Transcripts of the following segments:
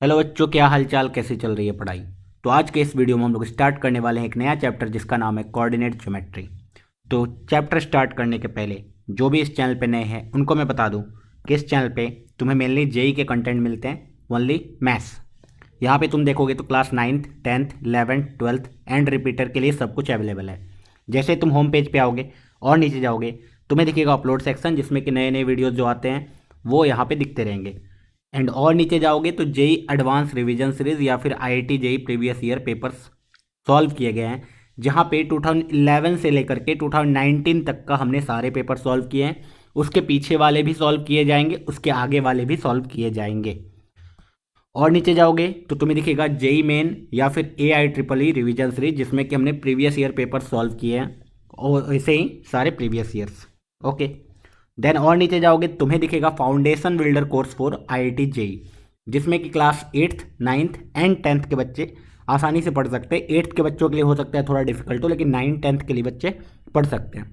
Hello बच्चों, क्या हालचाल, कैसे चल रही है पढ़ाई। तो आज के इस वीडियो में हम लोग स्टार्ट करने वाले हैं एक नया चैप्टर जिसका नाम है कोऑर्डिनेट ज्योमेट्री। तो चैप्टर स्टार्ट करने के पहले जो भी इस चैनल पे नए हैं उनको मैं बता दूं कि इस चैनल पे तुम्हें मेनली जेई के कंटेंट मिलते हैं, ओनली मैथ्स। यहाँ पे तुम देखोगे तो class 9th 10th 11th 12th and repeater के लिए सब कुछ अवेलेबल है। जैसे तुम होम पेज पे आओगे और नीचे जाओगे तुम्हें दिखेगा अपलोड सेक्शन, जिसमें कि नए नए वीडियोज़ जो आते हैं वो यहाँ पे दिखते रहेंगे। एंड और नीचे जाओगे तो जेई एडवांस रिवीजन सीरीज या फिर IIT JEE previous year papers solve किए गए हैं, जहाँ पे 2011 से लेकर के 2019 तक का हमने सारे पेपर सॉल्व किए हैं। उसके पीछे वाले भी सॉल्व किए जाएंगे, उसके आगे वाले भी सॉल्व किए जाएंगे। और नीचे जाओगे तो तुम्हें दिखेगा जेई मेन या फिर AIEEE रिवीजन सीरीज, जिसमें कि हमने प्रीवियस ईयर पेपर सॉल्व किए हैं और ऐसे ही सारे प्रीवियस ईयर्स। ओके, देन और नीचे जाओगे तुम्हें दिखेगा foundation builder course for IIT JEE, जिसमें कि class 8th 9th and 10th के बच्चे आसानी से पढ़ सकते हैं। 8th के बच्चों के लिए हो सकता है थोड़ा डिफिकल्ट हो, लेकिन 9 10th के लिए बच्चे पढ़ सकते हैं।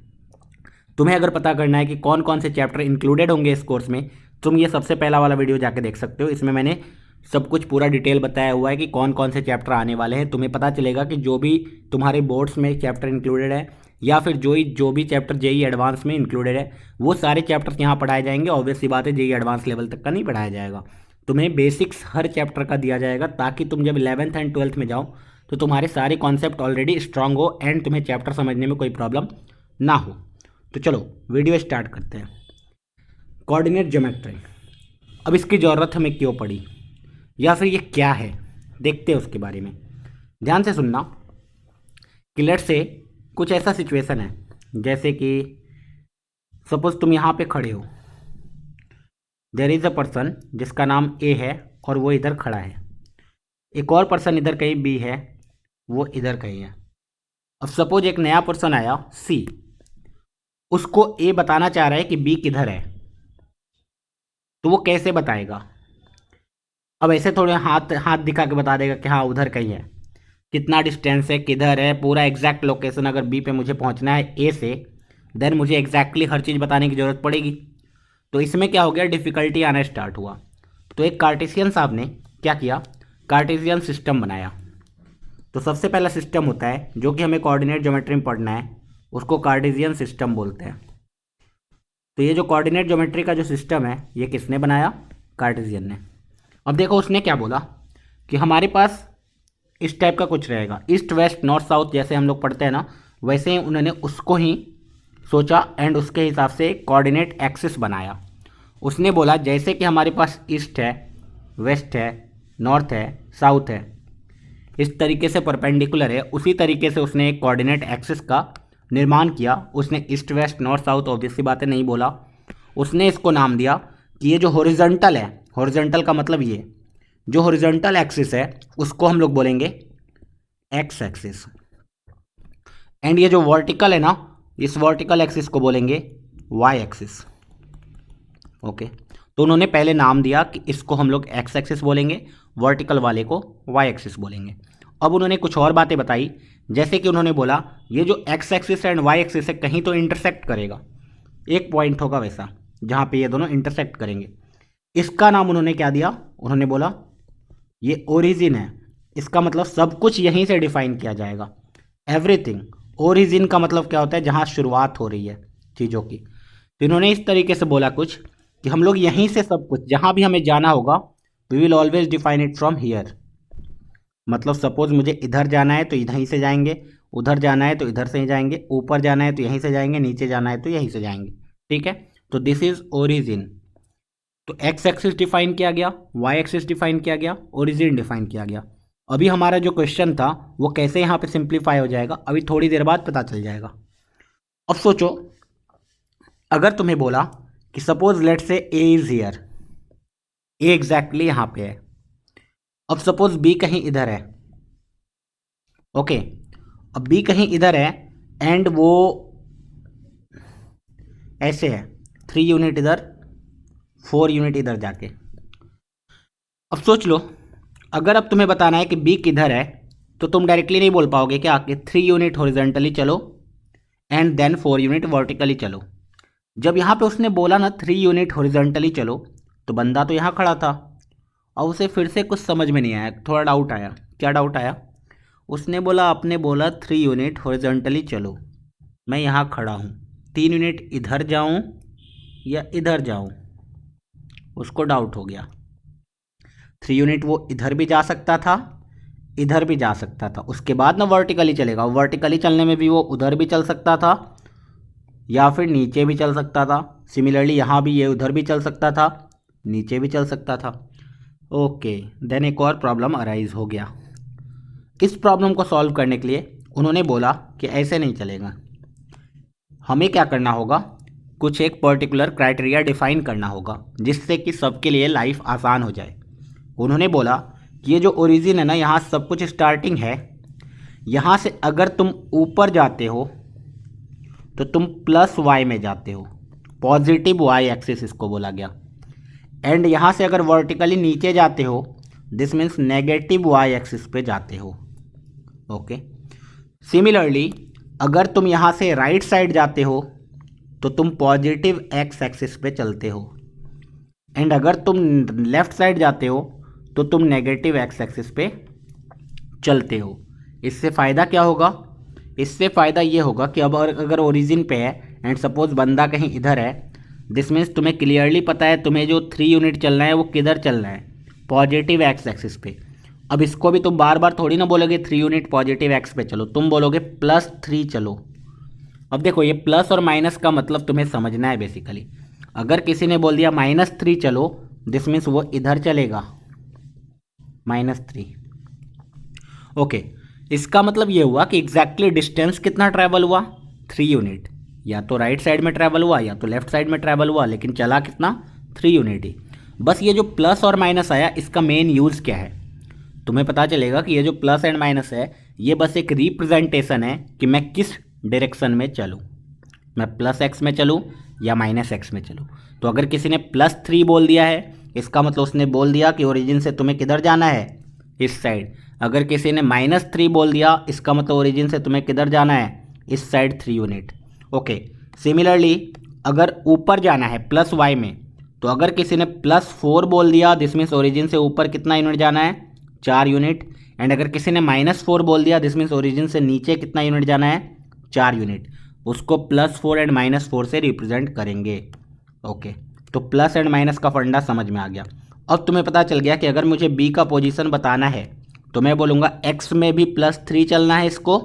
तुम्हें अगर पता करना है कि कौन कौन से चैप्टर इंक्लूडेड होंगे इस कोर्स में, तुम ये सबसे पहला वाला वीडियो जाके देख सकते हो। इसमें मैंने सब कुछ पूरा डिटेल बताया हुआ है कि कौन कौन से चैप्टर आने वाले हैं। तुम्हें पता चलेगा कि जो भी तुम्हारे बोर्ड्स में चैप्टर इंक्लूडेड है या फिर जो भी चैप्टर जेई एडवांस में इंक्लूडेड है वो सारे चैप्टर्स यहाँ पढ़ाए जाएंगे। ऑब्वियस सी बात है, जेई एडवांस लेवल तक का नहीं पढ़ाया जाएगा। तुम्हें बेसिक्स हर चैप्टर का दिया जाएगा ताकि तुम जब 11th एंड 12th में जाओ तो तुम्हारे सारे कॉन्सेप्ट ऑलरेडी स्ट्रांग हो एंड तुम्हें चैप्टर समझने में कोई प्रॉब्लम ना हो। तो चलो वीडियो स्टार्ट करते हैं। कोऑर्डिनेट ज्योमेट्री, अब इसकी ज़रूरत हमें क्यों पड़ी या फिर ये क्या है, देखते हैं उसके बारे में। ध्यान से सुनना कि लेट्स से कुछ ऐसा सिचुएशन है, जैसे कि सपोज तुम यहाँ पे खड़े हो, देयर इज़ अ पर्सन जिसका नाम ए है और वो इधर खड़ा है। एक और पर्सन इधर कहीं बी है, वो इधर कहीं है। अब सपोज एक नया पर्सन आया सी, उसको ए बताना चाह रहा है कि बी किधर है, तो वो कैसे बताएगा। अब ऐसे थोड़े हाथ हाथ दिखा के बता देगा कि हाँ उधर कहीं है, कितना डिस्टेंस है, किधर है, पूरा एग्जैक्ट लोकेशन। अगर बी पे मुझे पहुंचना है ए से, देन मुझे एग्जैक्टली हर चीज़ बताने की ज़रूरत पड़ेगी। तो इसमें क्या हो गया, डिफ़िकल्टी आना स्टार्ट हुआ। तो एक कार्टेशियन साहब ने क्या किया, कार्टेशियन सिस्टम बनाया। तो सबसे पहला सिस्टम होता है जो कि हमें कोऑर्डिनेट ज्योमेट्री में पढ़ना है, उसको कार्टेशियन सिस्टम बोलते हैं। तो ये जो कोऑर्डिनेट ज्योमेट्री का जो सिस्टम है ये किसने बनाया, कार्टेशियन ने। अब देखो उसने क्या बोला कि हमारे पास इस टाइप का कुछ रहेगा, ईस्ट वेस्ट नॉर्थ साउथ जैसे हम लोग पढ़ते हैं ना, वैसे ही उन्होंने उसको ही सोचा एंड उसके हिसाब से कोऑर्डिनेट एक्सिस बनाया। उसने बोला जैसे कि हमारे पास ईस्ट है, वेस्ट है, नॉर्थ है, साउथ है, इस तरीके से परपेंडिकुलर है, उसी तरीके से उसने एक कोऑर्डिनेट एक्सिस का निर्माण किया। उसने east west north south obvious सी बातें नहीं बोला, उसने इसको नाम दिया कि ये जो हॉरिजॉन्टल है, हॉरिजॉन्टल का मतलब ये जो हॉरिजॉन्टल एक्सिस है उसको हम लोग बोलेंगे एक्स एक्सिस, एंड ये जो वर्टिकल है ना, इस वर्टिकल एक्सिस को बोलेंगे वाई एक्सिस। ओके, तो उन्होंने पहले नाम दिया कि इसको हम लोग एक्स एक्सिस बोलेंगे, वर्टिकल वाले को वाई एक्सिस बोलेंगे। अब उन्होंने कुछ और बातें बताई, जैसे कि उन्होंने बोला ये जो X axis and Y axis है कहीं तो इंटरसेक्ट करेगा, एक पॉइंट होगा वैसा जहाँ पे ये दोनों इंटरसेक्ट करेंगे। इसका नाम उन्होंने क्या दिया, उन्होंने बोला ये ओरिजिन है। इसका मतलब सब कुछ यहीं से डिफाइन किया जाएगा, एवरीथिंग। ओरिजिन का मतलब क्या होता है, जहाँ शुरुआत हो रही है चीज़ों की। तो इन्होंने इस तरीके से बोला कुछ कि हम लोग यहीं से सब कुछ, जहाँ भी हमें जाना होगा, we will always define it from here. मतलब सपोज मुझे इधर जाना है तो इधर से जाएंगे, उधर जाना है तो इधर से ही जाएंगे, ऊपर जाना है तो यहीं से जाएंगे, नीचे जाना है तो यहीं से जाएंगे। ठीक है, तो दिस इज ओरिजिन। तो एक्स एक्सिस डिफाइन किया गया, वाई एक्सिस डिफाइन किया गया, ओरिजिन डिफाइन किया गया। अभी हमारा जो क्वेश्चन था वो कैसे यहाँ पे सिंप्लीफाई हो जाएगा, अभी थोड़ी देर बाद पता चल जाएगा। अब सोचो, अगर तुम्हें बोला कि सपोज लेट से ए इज हियर, ए एग्जैक्टली यहाँ पे है। अब सपोज बी कहीं इधर है, ओके, अब बी कहीं इधर है एंड वो ऐसे है, 3 यूनिट इधर, 4 यूनिट इधर जाके। अब सोच लो, अगर अब तुम्हें बताना है कि बी किधर है तो तुम डायरेक्टली नहीं बोल पाओगे क्या कि 3 यूनिट हॉरिजॉन्टली चलो एंड देन 4 यूनिट वर्टिकली चलो। जब यहाँ पे उसने बोला ना 3 यूनिट हॉरिजॉन्टली चलो, तो बंदा तो यहाँ खड़ा था और उसे फिर से कुछ समझ में नहीं आया, थोड़ा डाउट आया। क्या डाउट आया? उसने बोला, आपने बोला 3 यूनिट हॉरिजॉन्टली चलो, मैं यहाँ खड़ा हूँ, 3 यूनिट इधर जाऊँ या इधर जाऊँ? उसको डाउट हो गया। 3 यूनिट वो इधर भी जा सकता था, इधर भी जा सकता था, उसके बाद ना वर्टिकली चलेगा। वर्टिकली चलने में भी वो उधर भी चल सकता था या फिर नीचे भी चल सकता था। सिमिलरली यहाँ भी ये उधर भी चल सकता था, नीचे भी चल सकता था। ओके, देन एक और प्रॉब्लम अराइज हो गया। इस प्रॉब्लम को सॉल्व करने के लिए उन्होंने बोला कि ऐसे नहीं चलेगा, हमें क्या करना होगा, कुछ एक पर्टिकुलर क्राइटेरिया डिफाइन करना होगा जिससे कि सबके लिए लाइफ आसान हो जाए। उन्होंने बोला कि ये जो ओरिजिन है ना, यहाँ सब कुछ स्टार्टिंग है, यहाँ से अगर तुम ऊपर जाते हो तो तुम प्लस वाई में जाते हो, पॉजिटिव वाई एक्सिस इसको बोला गया। एंड यहाँ से अगर वर्टिकली नीचे जाते हो, this means negative Y axis पे जाते हो। ओके, सिमिलरली अगर तुम यहाँ से राइट साइड जाते हो तो तुम पॉजिटिव एक्स एक्सिस पे चलते हो, एंड अगर तुम लेफ्ट साइड जाते हो तो तुम नेगेटिव एक्स एक्सिस पे चलते हो। इससे फ़ायदा क्या होगा? इससे फ़ायदा ये होगा कि अब अगर ओरिजिन पे है एंड सपोज बंदा कहीं इधर है, दिस मीन्स तुम्हें क्लियरली पता है तुम्हें जो 3 यूनिट चलना है वो किधर चलना है, पॉजिटिव एक्स एक्सिस पे। अब इसको भी तुम बार बार थोड़ी ना बोलोगे 3 यूनिट पॉजिटिव एक्स पे चलो, तुम बोलोगे +3 चलो। अब देखो, ये प्लस और माइनस का मतलब तुम्हें समझना है बेसिकली। अगर किसी ने बोल दिया -3 चलो, दिस मीन्स वो इधर चलेगा, -3। ओके, इसका मतलब ये हुआ कि एग्जैक्टली डिस्टेंस कितना ट्रैवल हुआ, 3 यूनिट। या तो राइट साइड में ट्रैवल हुआ या तो लेफ्ट साइड में ट्रैवल हुआ, लेकिन चला कितना, 3 यूनिट ही। बस ये जो प्लस और माइनस आया, इसका मेन यूज़ क्या है, तुम्हें पता चलेगा कि ये जो प्लस एंड माइनस है ये बस एक रिप्रेजेंटेशन है कि मैं किस डायरेक्शन में चलूँ, मैं +x में चलूँ या -x में चलूँ। तो अगर किसी ने +3 बोल दिया है, इसका मतलब उसने बोल दिया कि ओरिजिन से तुम्हें किधर जाना है, इस साइड। अगर किसी ने -3 बोल दिया, इसका मतलब ओरिजिन से तुम्हें किधर जाना है, इस साइड 3 यूनिट। ओके, सिमिलरली अगर ऊपर जाना है +y में, तो अगर किसी ने +4 बोल दिया, दिस मीन्स ओरिजिन से ऊपर कितना यूनिट जाना है, 4 यूनिट। एंड अगर किसी ने -4 बोल दिया, दिस मीन्स ओरिजिन से नीचे कितना यूनिट जाना है, 4 यूनिट। उसको +4 एंड -4 से रिप्रेजेंट करेंगे। ओके, तो प्लस एंड माइनस का फंडा समझ में आ गया। अब तुम्हें पता चल गया कि अगर मुझे बी का पोजीशन बताना है तो मैं बोलूँगा x में भी +3 चलना है इसको,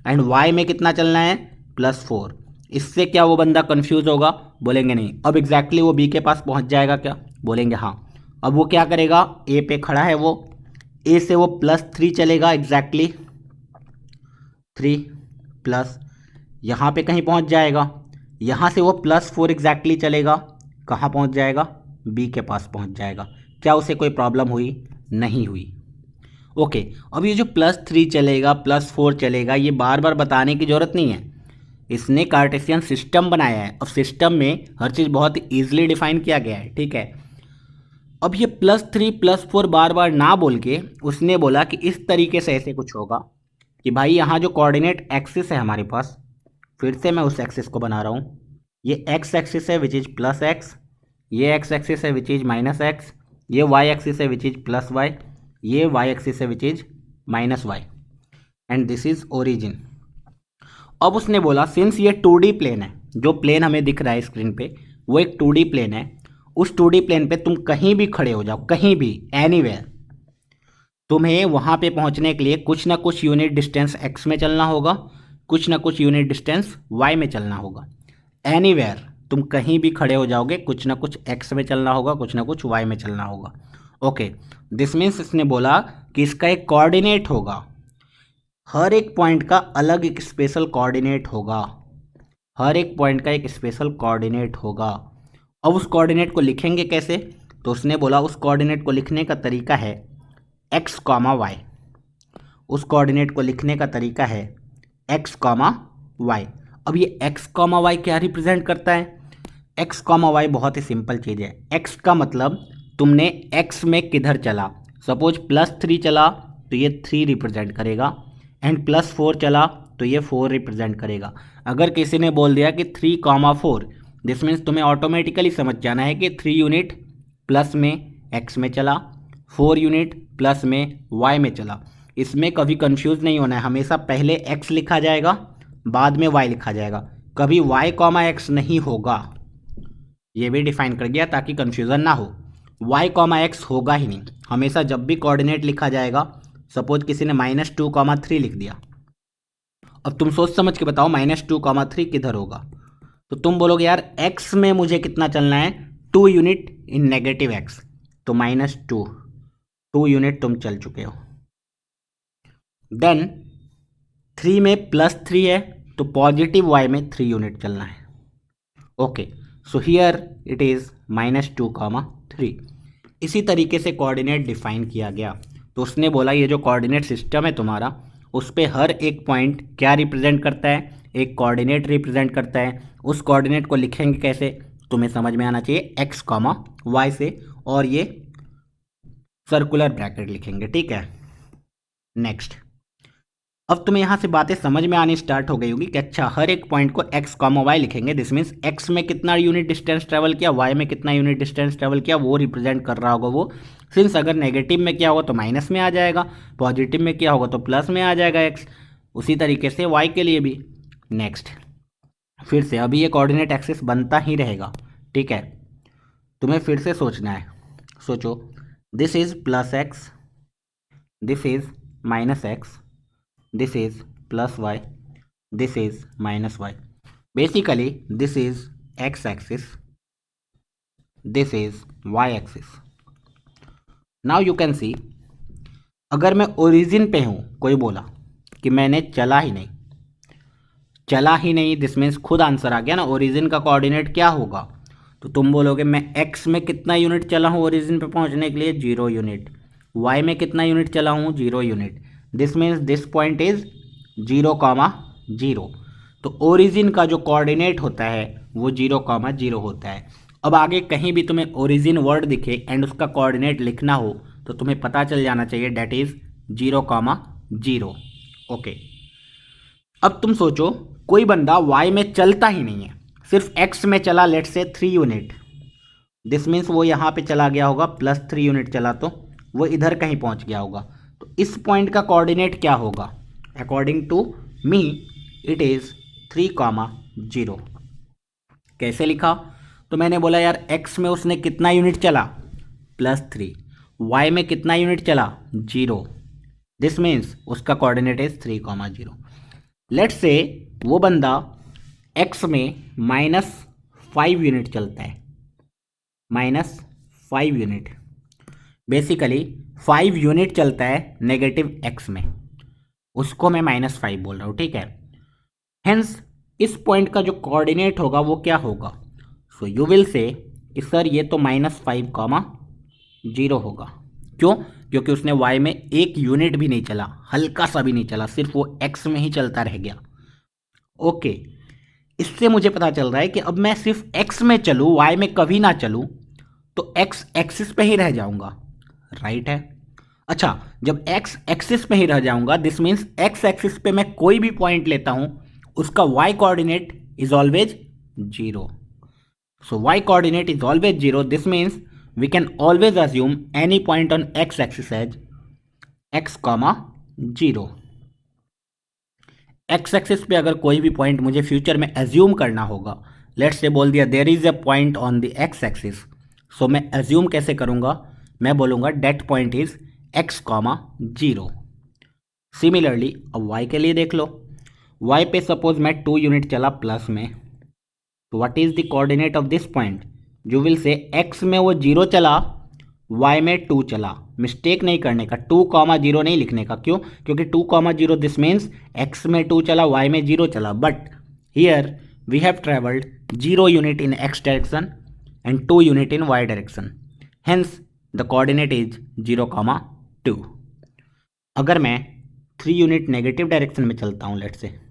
एंड y में कितना चलना है, +4। इससे क्या वो बंदा कंफ्यूज होगा? बोलेंगे नहीं। अब एग्जैक्टली वो बी के पास पहुंच जाएगा क्या? बोलेंगे हाँ। अब वो क्या करेगा, ए पे खड़ा है वो, ए से वो +3 चलेगा, एग्जैक्टली 3 प्लस यहाँ पे कहीं पहुंच जाएगा, यहाँ से वो +4 एग्जैक्टली चलेगा, कहाँ पहुंच जाएगा, बी के पास पहुंच जाएगा। क्या उसे कोई प्रॉब्लम हुई? नहीं हुई। ओके, अब ये जो +3 चलेगा, +4 चलेगा, ये बार बार बताने की ज़रूरत नहीं है। इसने कार्टेशियन सिस्टम बनाया है और सिस्टम में हर चीज़ बहुत ईजिली डिफाइन किया गया है, ठीक है। अब ये +3 +4 बार बार ना बोल के उसने बोला कि इस तरीके से ऐसे कुछ होगा कि भाई यहाँ जो कोऑर्डिनेट एक्सिस है हमारे पास, फिर से मैं उस एक्सिस को बना रहा हूँ, ये x एक्सिस है विच इज़ +x, ये x एक्सिस है विच इज़ -x, ये y एक्सिस है विच इज़ +y, ये y एक्सिस है which is -y, and this is origin. अब उसने बोला सिंस ये 2D प्लेन है, जो प्लेन हमें दिख रहा है स्क्रीन पे वो एक 2D प्लेन है, उस 2D प्लेन पे तुम कहीं भी खड़े हो जाओ, कहीं भी, एनीवेयर, तुम्हें वहाँ पे पहुँचने के लिए कुछ ना कुछ यूनिट डिस्टेंस x में चलना होगा, कुछ ना कुछ यूनिट डिस्टेंस y में चलना होगा। एनीवेयर, तुम कहीं भी खड़े हो जाओगे, कुछ ना कुछ x में चलना होगा, कुछ ना कुछ y में चलना होगा। ओके, दिस मीन्स इसने बोला कि इसका एक कोऑर्डिनेट होगा, हर एक पॉइंट का अलग एक स्पेशल कोऑर्डिनेट होगा, हर एक पॉइंट का एक स्पेशल कोऑर्डिनेट होगा। अब उस कोऑर्डिनेट को लिखेंगे कैसे? तो उसने बोला उस कोऑर्डिनेट को लिखने का तरीका है x, y। उस कोऑर्डिनेट को लिखने का तरीका है x, y। अब ये x, y क्या रिप्रेजेंट करता है? x, y बहुत ही सिंपल चीज़ है। x का मतलब तुमने x में किधर चला, सपोज +3 चला तो ये 3 रिप्रेजेंट करेगा, एंड +4 चला तो ये 4 रिप्रेजेंट करेगा। अगर किसी ने बोल दिया कि 3, 4, दिस मीन्स तुम्हें ऑटोमेटिकली समझ जाना है कि 3 यूनिट प्लस में x में चला, 4 यूनिट प्लस में y में चला। इसमें कभी कंफ्यूज नहीं होना है, हमेशा पहले x लिखा जाएगा बाद में y लिखा जाएगा, कभी y कॉमा x नहीं होगा। ये भी डिफाइन कर दिया ताकि कंफ्यूजन ना हो, y कॉमा x होगा ही नहीं। हमेशा जब भी कोऑर्डिनेट लिखा जाएगा, सपोज किसी ने -2,3 लिख दिया, अब तुम सोच समझ के बताओ -2,3 किधर होगा। तो तुम बोलोगे यार x में मुझे कितना चलना है, 2 यूनिट इन नेगेटिव x, तो -2 यूनिट तुम चल चुके हो। देन 3 में +3 है तो पॉजिटिव y में 3 यूनिट चलना है। Okay, so here it is -2,3। इसी तरीके से कोऑर्डिनेट डिफाइन किया गया। तो उसने बोला ये जो कोऑर्डिनेट सिस्टम है तुम्हारा, उस पे हर एक पॉइंट क्या रिप्रेजेंट करता है, एक कोऑर्डिनेट रिप्रेजेंट करता है। उस कोऑर्डिनेट को लिखेंगे कैसे, तुम्हें समझ में आना चाहिए, x, y से, और ये सर्कुलर ब्रैकेट लिखेंगे, ठीक है। नेक्स्ट, अब तुम्हें यहाँ से बातें समझ में आनी स्टार्ट हो गई होगी कि अच्छा हर एक पॉइंट को x, y लिखेंगे। दिस मीन्स x में कितना यूनिट डिस्टेंस ट्रेवल किया, y में कितना यूनिट डिस्टेंस ट्रेवल किया, वो रिप्रेजेंट कर रहा होगा वो। सिंस अगर नेगेटिव में किया होगा तो माइनस में आ जाएगा, पॉजिटिव में किया होगा तो प्लस में आ जाएगा x। उसी तरीके से y के लिए भी। नेक्स्ट, फिर से अभी ये कोऑर्डिनेट एक्सिस बनता ही रहेगा, ठीक है। तुम्हें फिर से सोचना है, सोचो, this is +x, this is -x, this is +y, this is -y. Basically this is x axis, this is y axis. Now you can see, अगर मैं ओरिजिन पे हूँ, कोई बोला कि मैंने चला ही नहीं, दिस मीन्स खुद आंसर आ गया ना, ओरिजिन का कोऑर्डिनेट क्या होगा। तो तुम बोलोगे मैं x में कितना यूनिट चला हूँ ओरिजिन पे पहुँचने के लिए, 0 यूनिट, y में कितना यूनिट चला हूँ, 0 unit. This means this point is 0,0। तो ओरिजिन का जो कोऑर्डिनेट होता है वो 0,0 होता है। अब आगे कहीं भी तुम्हें ओरिजिन वर्ड दिखे एंड उसका कोऑर्डिनेट लिखना हो तो तुम्हें पता चल जाना चाहिए डेट इज 0,0। ओके, अब तुम सोचो कोई बंदा y में चलता ही नहीं है, सिर्फ x में चला, लेट से 3 यूनिट। दिस मीन्स वो यहाँ पे चला गया होगा, +3 यूनिट चला तो वो इधर कहीं पहुँच गया होगा। तो इस पॉइंट का कोऑर्डिनेट क्या होगा, according to me it is 3,0। कैसे लिखा, तो मैंने बोला यार x में उसने कितना यूनिट चला, +3, y में कितना यूनिट चला, 0। दिस मीन्स उसका कोऑर्डिनेट इज 3,0। लेट्स से वो बंदा x में -5 यूनिट चलता है, -5 यूनिट, बेसिकली 5 यूनिट चलता है नेगेटिव x में, उसको मैं -5 बोल रहा हूँ, ठीक है। हेंस इस पॉइंट का जो कोऑर्डिनेट होगा वो क्या होगा, सो यू विल से कि सर ये तो -5,0 होगा। क्यों, क्योंकि उसने y में 1 यूनिट भी नहीं चला, हल्का सा भी नहीं चला, सिर्फ वो x में ही चलता रह गया। ओके, इससे मुझे पता चल रहा है कि अब मैं सिर्फ x में चलूँ, y में कभी ना चलूँ, तो x एक्सिस पे ही रह जाऊँगा, राइट है। अच्छा, जब x एक्सिस पे ही रह जाऊँगा, दिस मीन्स x एक्सिस पे मैं कोई भी पॉइंट लेता हूँ उसका y coordinate is always 0। So y coordinate is always 0. This means we can always assume any point on x axis as x, 0. x axis पे अगर कोई भी पॉइंट मुझे फ्यूचर में एज्यूम करना होगा, लेट्स से बोल दिया there is a point on the x axis, so मैं एज्यूम कैसे करूँगा, मैं बोलूँगा that point is x, 0। Similarly अब y के लिए देख लो, y पे सपोज मैं 2 यूनिट चला प्लस में, तो what is the coordinate of this point, you will say x में वो 0 चला, y में 2 चला। मिस्टेक नहीं करने का, 2,0 नहीं लिखने का। क्यों, क्योंकि 2,0 दिस मीन्स x में 2 चला, y में 0 चला, but here we have travelled 0 unit in x direction and 2 unit in y direction, hence the coordinate is 0,2। अगर मैं 3 यूनिट नेगेटिव डायरेक्शन में चलता हूँ let's say,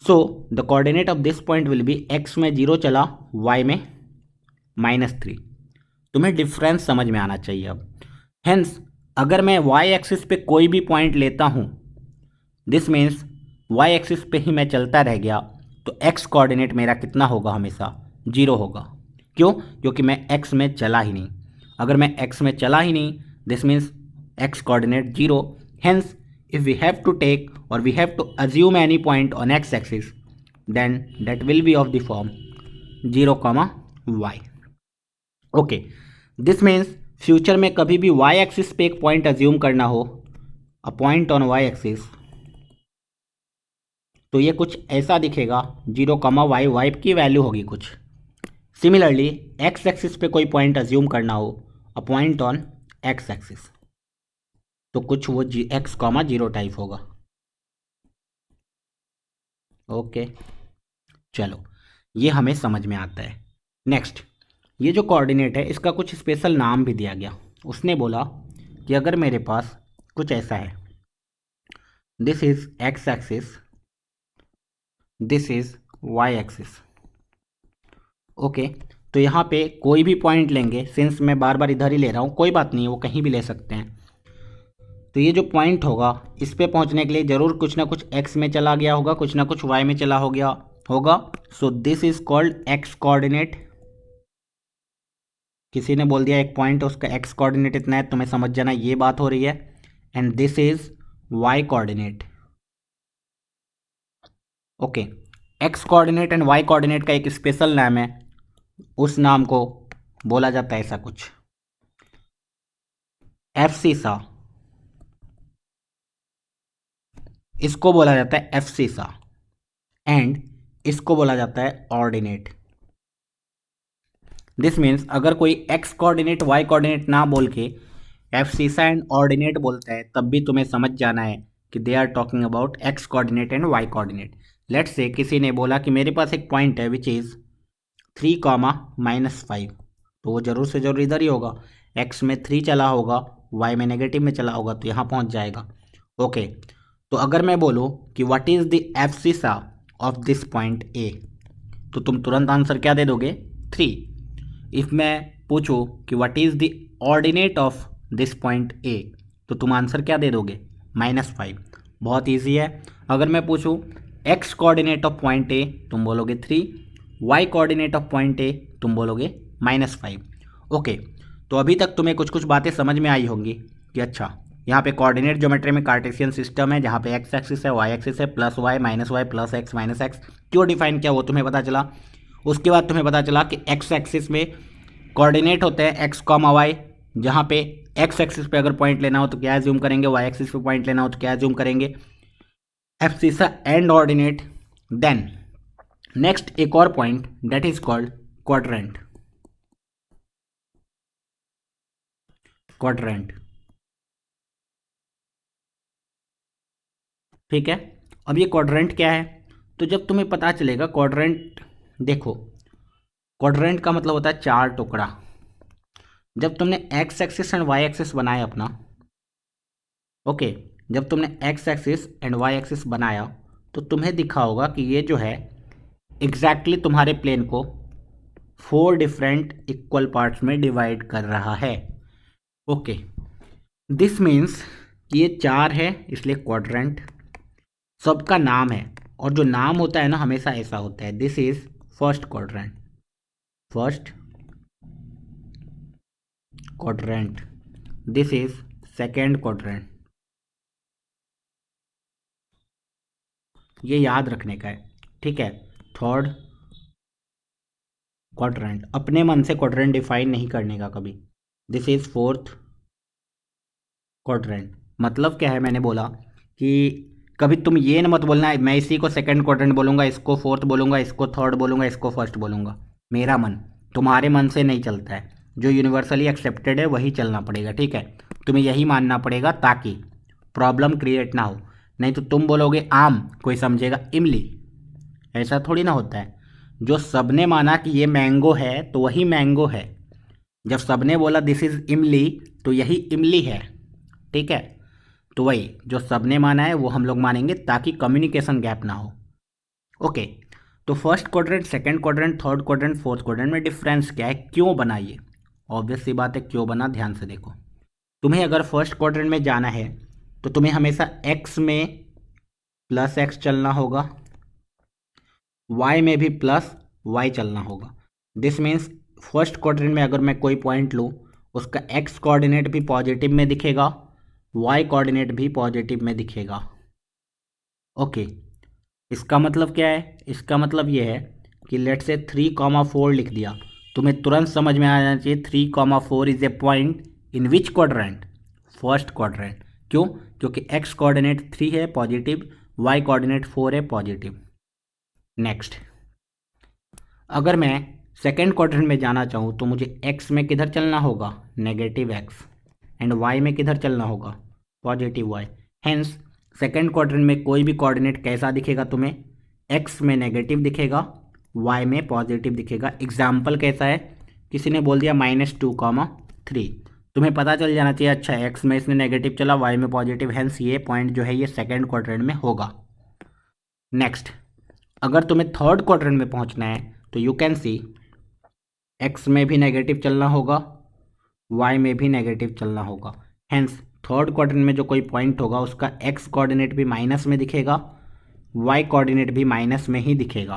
so the coordinate of this point will be x में 0 चला, y में -3। तुम्हें difference समझ में आना चाहिए अब। हेंस अगर मैं y एक्सिस पे कोई भी पॉइंट लेता हूँ, दिस मीन्स y एक्सिस पे ही मैं चलता रह गया, तो x कोऑर्डिनेट मेरा कितना होगा, हमेशा 0 होगा। क्यों, क्योंकि मैं x में चला ही नहीं। अगर मैं x में चला ही नहीं, this means x coordinate 0. Hence if we have to take or we have to assume any point on x axis, then that will be of the form 0, y. Okay, this means future में कभी भी y axis पे एक point assume करना हो, अ point on y axis, तो ये कुछ ऐसा दिखेगा 0, y. y की वैल्यू होगी कुछ. सिमिलरली x एक्सिस पे कोई पॉइंट अज्यूम करना हो, अ पॉइंट ऑन x एक्सिस, तो कुछ वो x, 0 टाइप होगा. ओके, चलो ये हमें समझ में आता है. नेक्स्ट, ये जो कोऑर्डिनेट है इसका कुछ स्पेशल नाम भी दिया गया. उसने बोला कि अगर मेरे पास कुछ ऐसा है, this is x axis, this is y axis. Okay, तो यहाँ पे कोई भी पॉइंट लेंगे, सिंस मैं बार बार इधर ही ले रहा हूँ, कोई बात नहीं, वो कहीं भी ले सकते हैं. तो ये जो पॉइंट होगा, इस पे पहुँचने के लिए ज़रूर कुछ ना कुछ x में चला गया होगा, कुछ ना कुछ y में चला हो गया होगा. So this is called x coordinate. किसी ने बोल दिया एक पॉइंट है उसका x कोऑर्डिनेट इतना है, तुम्हें समझ जाना ये बात हो रही है. And this is y coordinate. Okay, x coordinate and y coordinate का एक स्पेशल नाम है, उस नाम को बोला जाता है ऐसा कुछ, एफसीसा. इसको बोला जाता है एफसीसा. एंड इसको बोला जाता है ऑर्डिनेट. दिस मीन्स अगर कोई x कोऑर्डिनेट y कोऑर्डिनेट ना बोल के एफसीसा एंड ऑर्डिनेट बोलता है, तब भी तुम्हें समझ जाना है कि they are talking about x coordinate and y coordinate. Let's say किसी ने बोला कि मेरे पास एक पॉइंट है विच इज़ 3, -5, तो वो ज़रूर से ज़रूर इधर ही होगा. x में 3 चला होगा, y में नेगेटिव में चला होगा, तो यहाँ पहुँच जाएगा. ओके, तो अगर मैं बोलूँ कि what is the एफसीसा of this point A, तो तुम तुरंत आंसर क्या दे दोगे? 3. इफ़ मैं पूछूँ कि what is the ordinate of this point A, तो तुम आंसर क्या दे दोगे? -5. बहुत ईजी है. अगर मैं पूछूँ x coordinate of point A, तुम बोलोगे 3. y coordinate of point A, तुम बोलोगे -5. ओके, तो अभी तक तुम्हें कुछ कुछ बातें समझ में आई होंगी कि अच्छा यहाँ पे कोऑर्डिनेट ज्योमेट्री में कार्टेशियन सिस्टम है, जहाँ पे x एक्सिस है, y एक्सिस है, +y -y +x -x. क्यों डिफाइन किया वो तुम्हें पता चला. उसके बाद तुम्हें पता चला कि x एक्सिस में कोऑर्डिनेट होते हैं x, y, जहाँ पे x एक्सिस पे अगर पॉइंट लेना हो तो क्या एज्यूम करेंगे, y एक्सिस पे पॉइंट लेना हो तो क्या एज्यूम करेंगे, abscissa and ordinate. Then next एक और point that is called quadrant. Quadrant, ठीक है. अब ये क्वाड्रेंट क्या है, तो जब तुम्हें पता चलेगा क्वाड्रेंट, देखो क्वाड्रेंट का मतलब होता है 4 टुकड़ा. जब तुमने x axis and y axis बनाया अपना, ओके, जब तुमने x axis and y axis बनाया तो तुम्हें दिखा होगा कि ये जो है एग्जैक्टली तुम्हारे प्लेन को 4 डिफरेंट इक्वल पार्ट्स में डिवाइड कर रहा है. ओके, दिस मीन्स ये 4 है इसलिए क्वाड्रेंट. सबका नाम है, और जो नाम होता है ना हमेशा ऐसा होता है, this is first quadrant, first quadrant, this is second quadrant. ये याद रखने का है, ठीक है. थर्ड क्वाड्रेंट, अपने मन से क्वाड्रेंट डिफाइन नहीं करने का कभी. This is fourth quadrant. मतलब क्या है, मैंने बोला कि कभी तुम ये न मत बोलना मैं इसी को सेकंड क्वाड्रेंट बोलूँगा, इसको फोर्थ बोलूँगा, इसको थर्ड बोलूँगा, इसको फर्स्ट बोलूँगा. मेरा मन तुम्हारे मन से नहीं चलता है, जो यूनिवर्सली एक्सेप्टेड है वही चलना पड़ेगा, ठीक है. तुम्हें यही मानना पड़ेगा ताकि प्रॉब्लम क्रिएट ना हो. नहीं तो तुम बोलोगे आम, कोई समझेगा इमली. ऐसा थोड़ी ना होता है. जो सबने माना कि ये मैंगो है तो वही मैंगो है. जब सबने बोला दिस इज़ इमली तो यही इमली है, ठीक है. तो वही जो सबने माना है वो हम लोग मानेंगे ताकि कम्युनिकेशन गैप ना हो. ओके, तो first quadrant, second quadrant, third quadrant, fourth quadrant में डिफरेंस क्या है, क्यों बना ये? ऑब्वियस सी बात है क्यों बना, ध्यान से देखो. तुम्हें अगर फर्स्ट क्वाड्रेंट में जाना है तो तुम्हें हमेशा x में +x चलना होगा, y में भी +y चलना होगा. दिस मीन्स फर्स्ट क्वाड्रेंट में अगर मैं कोई पॉइंट लूँ उसका एक्स कोऑर्डिनेट भी पॉजिटिव में दिखेगा, वाई कोऑर्डिनेट भी पॉजिटिव में दिखेगा। ओके, इसका मतलब क्या है? इसका मतलब ये है कि लेट से 3,4 लिख दिया, तुम्हें तुरंत समझ में आ जाना चाहिए 3,4 is a point in which quadrant? First quadrant. क्यों? क्योंकि एक्स कोऑर्डिनेट 3 है पॉजिटिव, वाई कोऑर्डिनेट 4 है पॉजिटिव। नेक्स्ट, अगर मैं सेकेंड क्वाड्रेंट में जाना चाहूँ तो मुझे एक्स में किधर चलना होगा? Negative x. एंड वाई में किधर चलना होगा? Positive Y. Hence second quadrant में कोई भी कोऑर्डिनेट कैसा दिखेगा तुम्हें? एक्स में नेगेटिव दिखेगा, वाई में पॉजिटिव दिखेगा। एग्जाम्पल कैसा है? किसी ने बोल दिया -2,3, तुम्हें पता चल जाना चाहिए अच्छा एक्स में इसने नेगेटिव चला, वाई में पॉजिटिव, हेंस ये पॉइंट जो है ये सेकेंड क्वाड्रेंट में होगा। नेक्स्ट, अगर तुम्हें थर्ड क्वाड्रेंट में पहुंचना है तो यू कैन सी एक्स में भी नेगेटिव चलना होगा, वाई में भी नेगेटिव चलना होगा। हेंस थर्ड क्वाड्रेंट में जो कोई पॉइंट होगा उसका एक्स कोऑर्डिनेट भी माइनस में दिखेगा, वाई कोऑर्डिनेट भी माइनस में ही दिखेगा।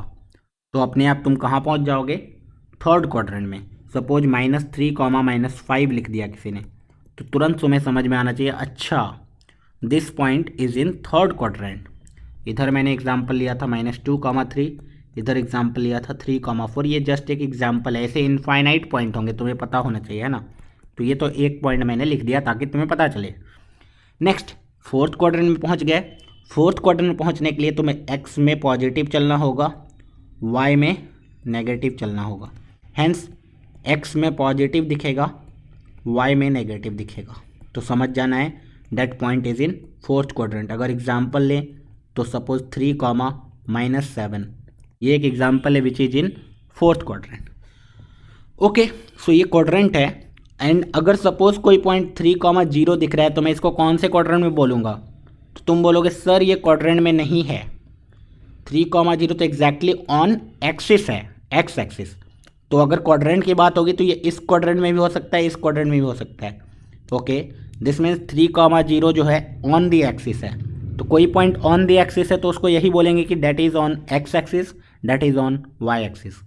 तो अपने आप तुम कहाँ पहुँच जाओगे? थर्ड क्वाड्रेंट में। सपोज -3, -5 लिख दिया किसी ने, तो तुरंत तुम्हें समझ में आना चाहिए अच्छा this point is in third quadrant. इधर मैंने एग्जाम्पल लिया था -2,3, इधर एग्जाम्पल लिया था 3,4। ये जस्ट एक एग्जाम्पल है, ऐसे इनफाइनाइट पॉइंट होंगे, तुम्हें पता होना चाहिए, है ना। तो ये तो एक पॉइंट मैंने लिख दिया ताकि तुम्हें पता चले। नेक्स्ट, फोर्थ क्वाड्रेंट में पहुंच गए। फोर्थ क्वाड्रेंट में पहुंचने के लिए तुम्हें एक्स में पॉजिटिव चलना होगा, वाई में नेगेटिव चलना होगा। हेंस एक्स में पॉजिटिव दिखेगा, वाई में नेगेटिव दिखेगा। तो समझ जाना है that point is in fourth quadrant. अगर एग्जाम्पल लें तो सपोज 3,-7, ये एक एग्जाम्पल है which is in fourth quadrant. Okay, so ये क्वाड्रेंट है। एंड अगर सपोज कोई पॉइंट 3,0 दिख रहा है तो मैं इसको कौन से क्वाड्रेंट में बोलूँगा? तो तुम बोलोगे सर ये क्वाड्रेंट में नहीं है। 3,0 तो एग्जैक्टली ऑन एक्सिस है, एक्स एक्सिस। तो अगर क्वाड्रेंट की बात होगी तो ये इस क्वाड्रेंट में भी हो सकता है, इस क्वाड्रेंट में भी हो सकता है। ओके, दिस मीन्स 3,0 जो है ऑन दी एक्सिस है। तो कोई पॉइंट ऑन दी एक्सिस है तो उसको यही बोलेंगे कि that is on X axis, that is on Y axis.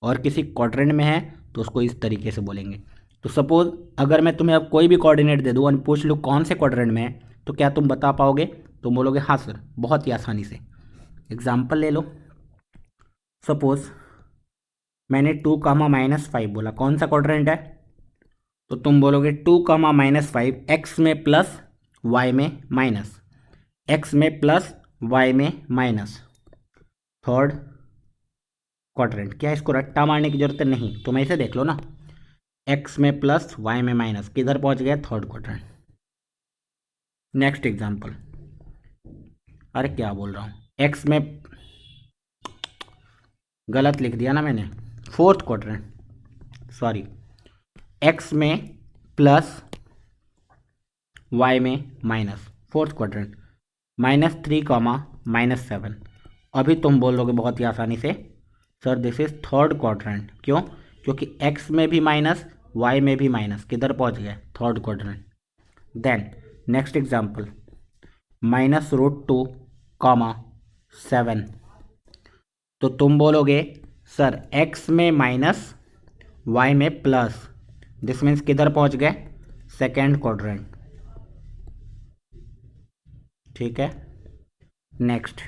और किसी क्वाड्रेंट में है तो उसको इस तरीके से बोलेंगे। तो सपोज अगर मैं तुम्हें अब कोई भी कोऑर्डिनेट दे दूँ और पूछ लूँ कौन से क्वाड्रेंट में है, तो क्या तुम बता पाओगे? तुम बोलोगे हाँ सर, बहुत ही आसानी से। एग्जाम्पल ले लो, सपोज मैंने 2,-5 बोला, कौन सा क्वाड्रेंट है? तो तुम बोलोगे 2,-5 एक्स में प्लस, वाई में माइनस, एक्स में प्लस, वाई में माइनस, थर्ड क्वाड्रेंट। क्या इसको रट्टा मारने की जरूरत है? नहीं, तुम ऐसे देख लो ना, एक्स में प्लस, वाई में माइनस, किधर पहुंच गया? Third quadrant. नेक्स्ट एग्जाम्पल, अरे क्या बोल रहा हूँ, एक्स में गलत लिख दिया ना मैंने, फोर्थ क्वाड्रेंट, सॉरी, एक्स में प्लस, वाई में माइनस, फोर्थ क्वाड्रेंट, -3, -7। अभी तुम बोलोगे बहुत ही आसानी से sir this is third quadrant. क्यों? क्योंकि एक्स में भी माइनस, वाई में भी माइनस, किधर पहुंच गए? Third quadrant. Then next example, -√2, 7। तो तुम बोलोगे सर एक्स में माइनस, वाई में प्लस, दिस मीन्स किधर पहुंच गए? Second quadrant. ठीक है। नेक्स्ट,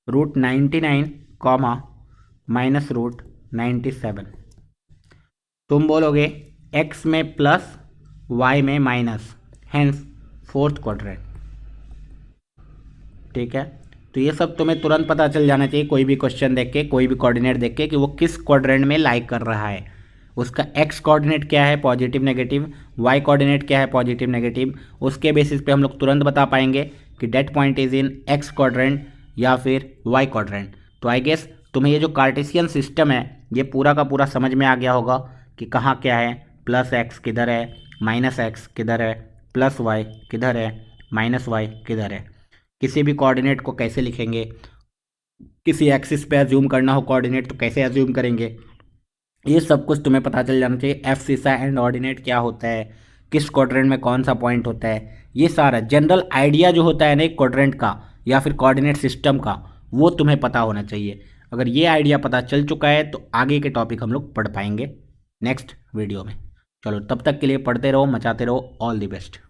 √99, -√97। तुम बोलोगे एक्स में प्लस, वाई में माइनस, हेंस फोर्थ क्वाड्रेंट। ठीक है, तो ये सब तुम्हें तुरंत पता चल जाना चाहिए कोई भी क्वेश्चन देख के, कोई भी कोऑर्डिनेट देख के, कि वो किस क्वाड्रेंट में लाइक कर रहा है। उसका एक्स कोऑर्डिनेट क्या है, पॉजिटिव नेगेटिव, वाई कोऑर्डिनेट क्या है, पॉजिटिव नेगेटिव। उसके बेसिस पे हम लोग तुरंत बता पाएंगे कि date point is in x quadrant या फिर वाई क्वाड्रेंट। तो आई गेस तुम्हें ये जो कार्टेशियन सिस्टम है ये पूरा का पूरा समझ में आ गया होगा कि कहाँ क्या है, प्लस एक्स किधर है, माइनस एक्स किधर है, प्लस वाई किधर है, माइनस वाई किधर है। किसी भी कोऑर्डिनेट को कैसे लिखेंगे, किसी एक्सिस पे एज्यूम करना हो कोऑर्डिनेट तो कैसे एज्यूम करेंगे, ये सब कुछ तुम्हें पता चल जाना चाहिए। एब्सिसा एंड ऑर्डिनेट क्या होता है, किस क्वाड्रेंट में कौन सा पॉइंट होता है, ये सारा जनरल आइडिया जो होता है ना एक क्वाड्रेंट का या फिर कोऑर्डिनेट सिस्टम का, वो तुम्हें पता होना चाहिए। अगर ये आइडिया पता चल चुका है तो आगे के टॉपिक हम लोग पढ़ पाएंगे। नेक्स्ट वीडियो में। चलो तब तक के लिए पढ़ते रहो, मचाते रहो। All the best.